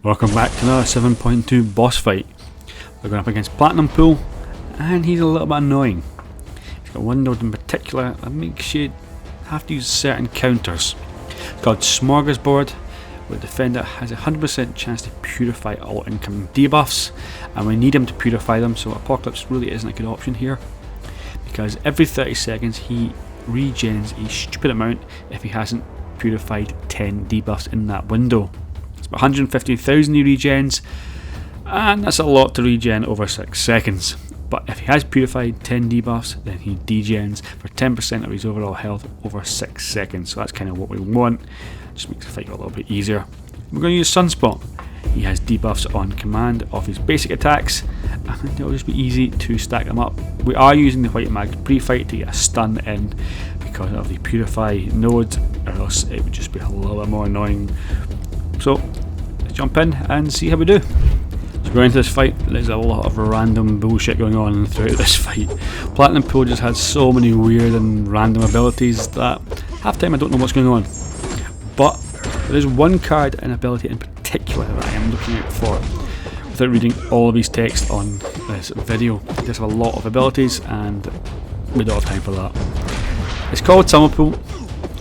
Welcome back to another 7.2 boss fight. We're going up against Platinumpool, and he's a little bit annoying. He's got one node in particular that makes you have to use certain counters. It's called smorgasbord, where the defender has a 100% chance to purify all incoming debuffs, and we need him to purify them, so Apocalypse really isn't a good option here, because every 30 seconds he regens a stupid amount if he hasn't purified 10 debuffs in that window. It's about 150,000 he regens, and that's a lot to regen over 6 seconds. But if he has purified 10 debuffs, then he degens for 10% of his overall health over 6 seconds. So that's kind of what we want. Just makes the fight a little bit easier. We're going to use Sunspot. He has debuffs on command of his basic attacks, and it'll just be easy to stack them up. We are using the White Mag pre-fight to get a stun in because of the Purify node, or else it would just be a little bit more annoying. So let's jump in and see how we do. So going into this fight, there's a lot of random bullshit going on throughout this fight. Platinumpool just has so many weird and random abilities that half time I don't know what's going on. But there is one card and ability in particular that I am looking out for. Without reading all of his text on this video, he does have a lot of abilities and we don't have time for that. It's called Platinumpool.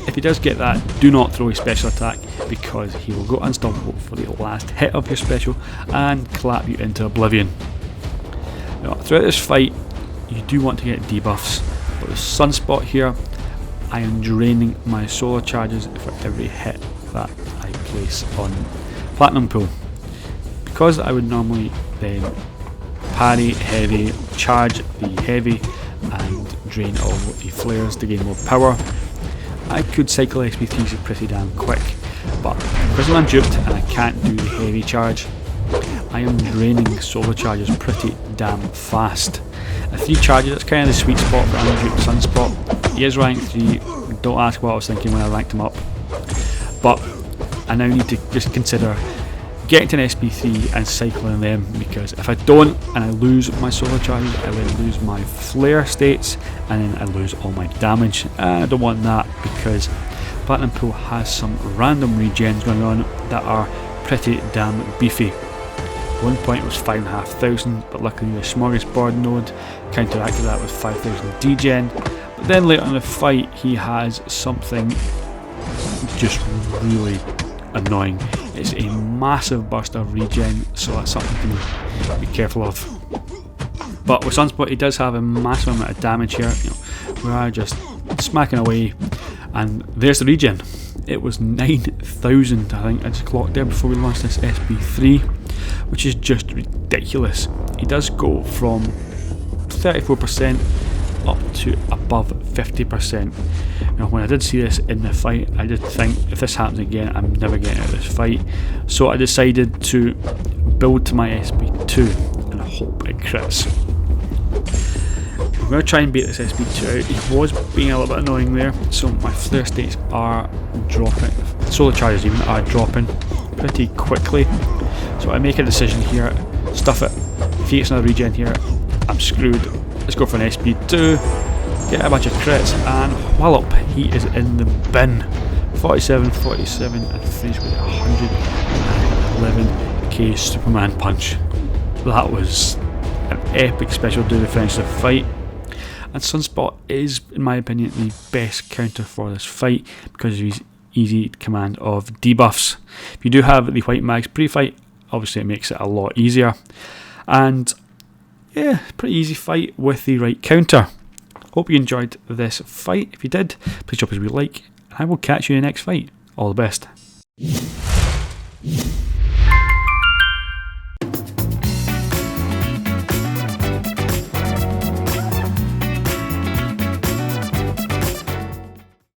If he does get that, do not throw his special attack, because he will go unstoppable for the last hit of your special and clap you into oblivion. Now, throughout this fight you do want to get debuffs, but with Sunspot here I am draining my solar charges for every hit that I place on Platinumpool, because I would normally then parry heavy, charge the heavy and drain all the flares to gain more power. I could cycle SP3s pretty damn quick, but because I'm duped and I can't do the heavy charge, I am draining solar charges pretty damn fast. At 3 charges, that's kind of the sweet spot for unduped Sunspot. He is rank 3, don't ask what I was thinking when I ranked him up, but I now need to just consider getting to an SP3 and cycling them, because if I don't and I lose my solar charges, I will lose my flare states and then I lose all my damage, and I don't want that, because Platinumpool has some random regens going on that are pretty damn beefy. One point was 5,500, but luckily the smorgasbord node counteracted that with 5,000 degen. But then later in the fight he has something just really annoying. It's a massive burst of regen, so that's something to be careful of. But with Sunspot he does have a massive amount of damage here. We are just smacking away, and there's the regen. It was 9,000 I think I just clocked there before we launched this SP3, which is just ridiculous. He does go from 34% up to above 50%. Now, when I did see this in the fight, I did think, if this happens again, I'm never getting out of this fight. So I decided to build to my SP2 and hope it crits. I'm going to try and beat this SP2 out. He was being a little bit annoying there, so my flare states are dropping. Solar charges even are dropping pretty quickly. So I make a decision here, stuff it. If he gets another regen here, I'm screwed. Let's go for an SP2, get a bunch of crits, and wallop, he is in the bin. 47, 47, and finished with 111k Superman punch. That was an epic special to finish the fight. And Sunspot is, in my opinion, the best counter for this fight because of his easy command of debuffs. If you do have the White Mags pre-fight, obviously it makes it a lot easier. And yeah, pretty easy fight with the right counter. Hope you enjoyed this fight. If you did, please drop us a wee like, and I will catch you in the next fight. All the best.